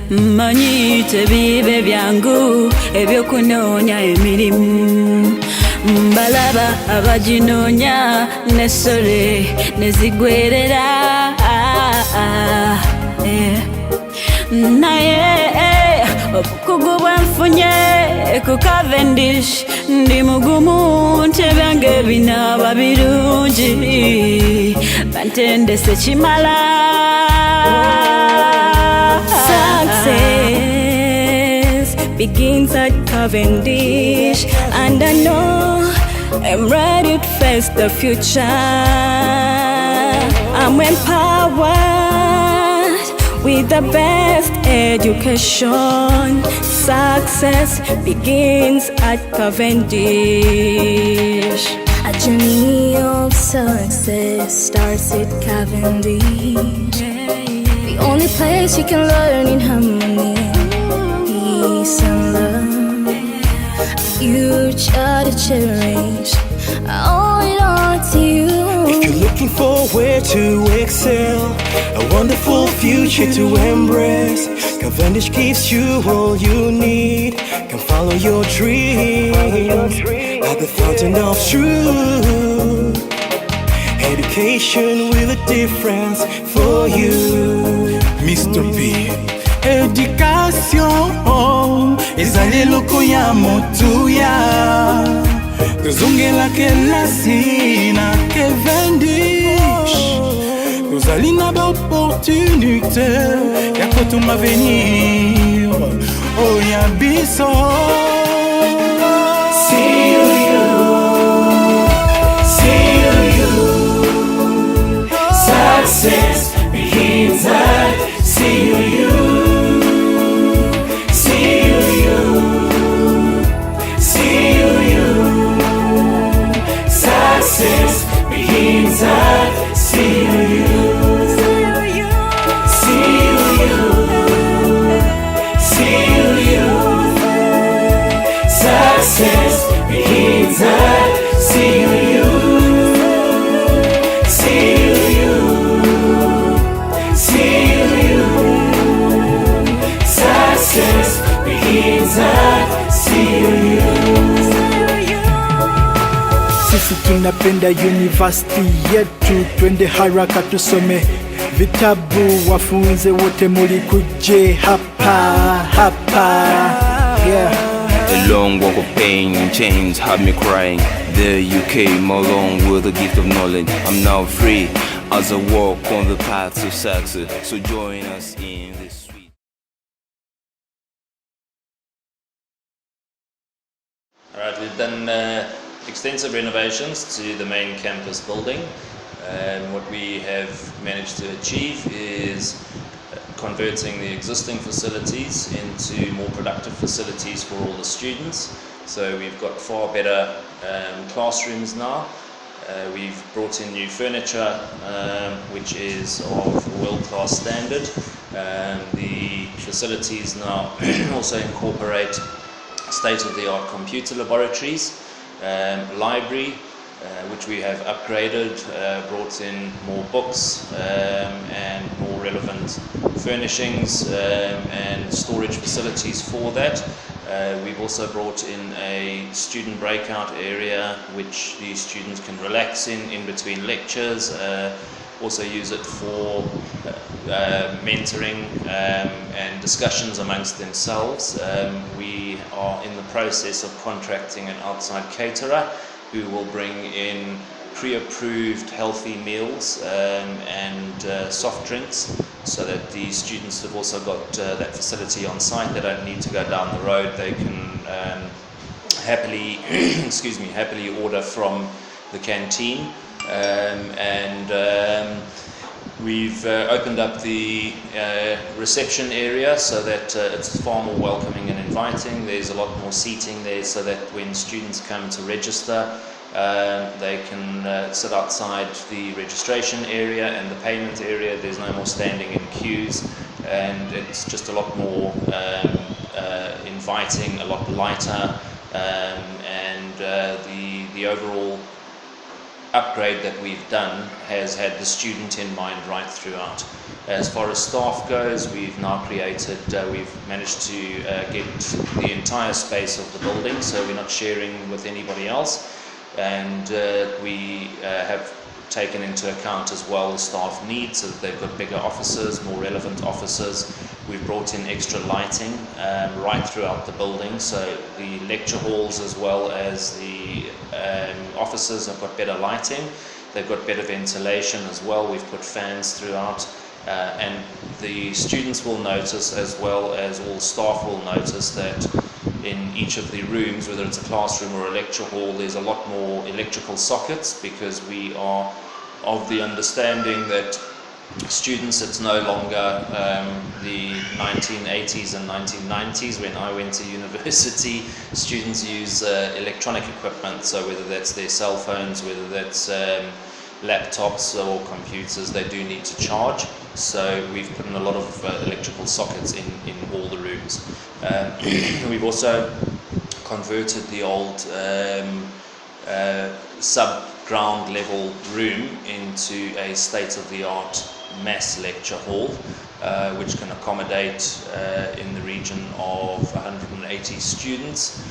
Manyi tebibe byangu ebyokunoonya emirimu mbalaba abaginonya nesole nezigwerera naye obukugu bwenfunye ku Cavendish ndi mugumu ntebyange binaba birungi bantendese kimala. Success begins at Cavendish, and I know I'm ready to face the future. I'm empowered with the best education. Success begins at Cavendish. A journey of success starts at Cavendish. The only place you can learn in harmony, peace and love. A future to cherish, I owe it all to you. If you're looking for where to excel, a wonderful future to embrace, Cavendish gives you all you need. Can follow your dreams at the fountain of truth. Education with a difference for you. Mr. B. Education ezali loko ya motuya tozongela kelasi na Cavendish tozali na ba opportunité ya kotuma avenir oya biso. Success begins at CUU. CUU. CUU. Success begins at CUU. CUU. CUU. Success begins at CUU. Success begins at CUU. Sisi tunapenda university yetu, twende haraka tusome vitabu, wafunze wote mulikuje hapa. Yeah. A long walk of pain and chains had me crying. There you came along with the gift of knowledge. I'm now free as I walk on the path to success. So join us in this sweet. Alright, we've done extensive renovations to the main campus building. What we have managed to achieve is converting the existing facilities into more productive facilities for all the students. So we've got far better classrooms now. We've brought in new furniture which is of world-class standard. The facilities now also incorporate state-of-the-art computer laboratories, library which we have upgraded, brought in more books and more relevant furnishings and storage facilities for that. We've also brought in a student breakout area which the students can relax in between lectures, also use it for mentoring and discussions amongst themselves. We are in the process of contracting an outside caterer who will bring in pre-approved healthy meals and soft drinks, so that the students have also got that facility on site. They don't need to go down the road. They can happily happily order from the canteen. We've opened up the reception area so that it's far more welcoming and inviting. There's a lot more seating there so that when students come to register, they can sit outside the registration area and the payment area. There's no more standing in queues, and it's just a lot more inviting, a lot lighter, and the overall upgrade that we've done has had the student in mind right throughout. As far as staff goes, we've now created, we've managed to get the entire space of the building, so we're not sharing with anybody else, and we have taken into account as well the staff needs, so that they've got bigger offices, more relevant offices. We've brought in extra lighting right throughout the building, so the lecture halls as well as the offices have got better lighting. They've got better ventilation as well. We've put fans throughout, and the students will notice, as well as all staff will notice, that in each of the rooms, whether it's a classroom or a lecture hall, there's a lot more electrical sockets, because we are of the understanding that students, it's no longer the 1980s and 1990s when I went to university. Students use electronic equipment, so whether that's their cell phones, whether that's laptops or computers, they do need to charge. So we've put in a lot of electrical sockets in all the rooms. We've also converted the old sub-ground level room into a state-of-the-art mass lecture hall, which can accommodate in the region of 180 students.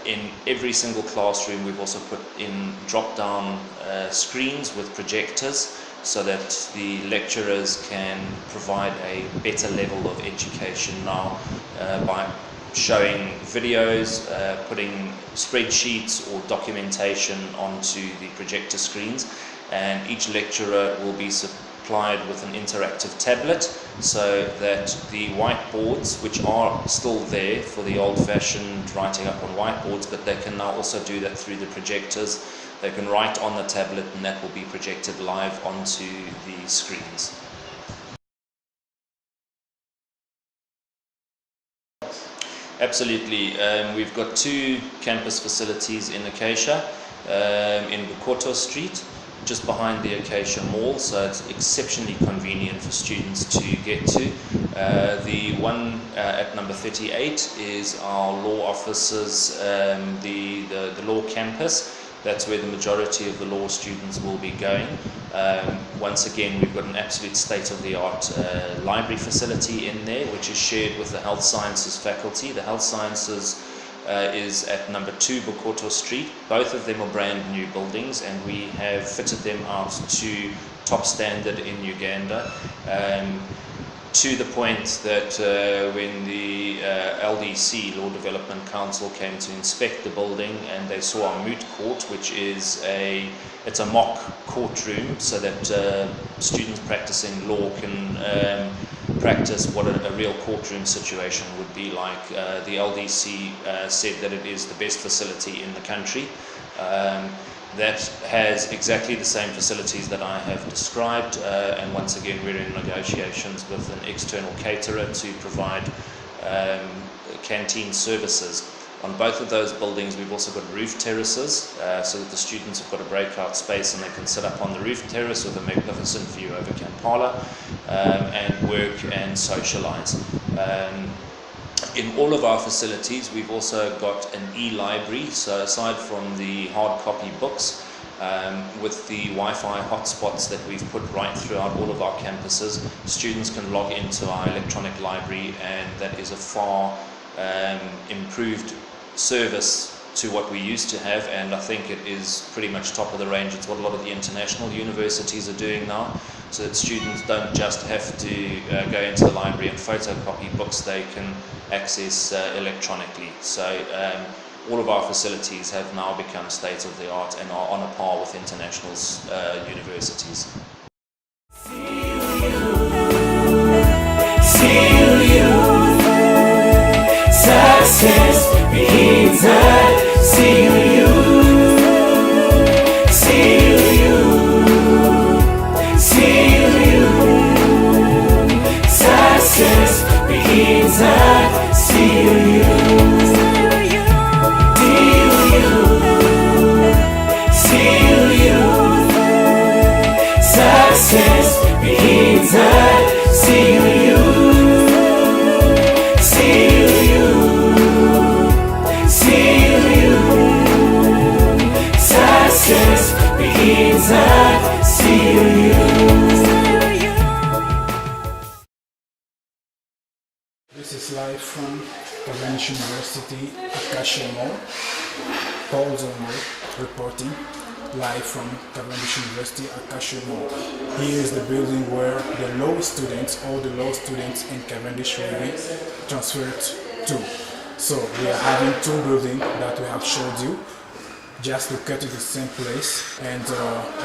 In every single classroom, we've also put in drop-down screens with projectors, so that the lecturers can provide a better level of education now by showing videos, putting spreadsheets or documentation onto the projector screens, and each lecturer will be supplied with an interactive tablet, so that the whiteboards, which are still there for the old-fashioned writing up on whiteboards, but they can now also do that through the projectors. They can write on the tablet, and that will be projected live onto the screens. Absolutely. We've got two campus facilities in Acacia, in BREAKOUT Street, just behind the Acacia Mall, so it's exceptionally convenient for students to get to. The one at number 38 is our law offices, the law campus. That's where the majority of the law students will be going. Once again, we've got an absolute state-of-the-art library facility in there, which is shared with the health sciences faculty. The health sciences is at number 2 BREAKOUT Street. Both of them are brand new buildings, and we have fitted them out to top standard in Uganda. To the point that when the LDC, Law Development Council, came to inspect the building, and they saw our moot court, which is it's a mock courtroom, so that students practicing law can practice what a real courtroom situation would be like. The LDC said that it is the best facility in the country. That has exactly the same facilities that I have described, and once again we're in negotiations with an external caterer to provide canteen services. On both of those buildings we've also got roof terraces, so that the students have got a breakout space and they can sit up on the roof terrace with a magnificent view over Kampala and work and socialise. In all of our facilities, we've also got an e-library, so aside from the hard copy books, with the Wi-Fi hotspots that we've put right throughout all of our campuses, students can log into our electronic library, and that is a far improved service to what we used to have, and I think it is pretty much top of the range. It's what a lot of the international universities are doing now, so that students don't just have to go into the library and photocopy books, they can access electronically. So all of our facilities have now become state-of-the-art and are on a par with international universities. Success begins at CU. Success begins at CU. Success begins at CU. from Cavendish University, Acacia Mall. Paul Zongo reporting live from Cavendish University, Acacia Mall. Here is the building where the law students, all the law students in Cavendish will be transferred to. So we are having two buildings that we have showed you, just located in the same place. And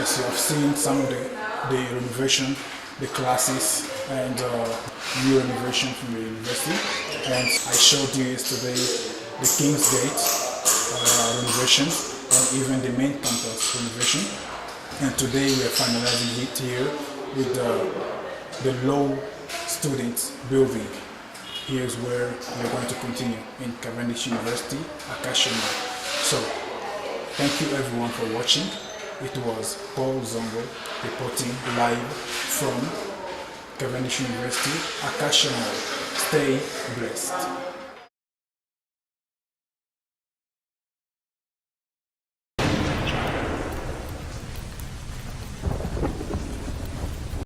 as you have seen, some of the renovation, the classes, and new renovation from the university. And I showed you yesterday the King's Gate renovation, and even the main campus renovation. And today we are finalizing it here with the law students building. Here's where we're going to continue in Cavendish University, Acacia Mall. So, thank you everyone for watching. It was Paul Zongo reporting live from Cavendish University, Acacia Mall. Stay blessed.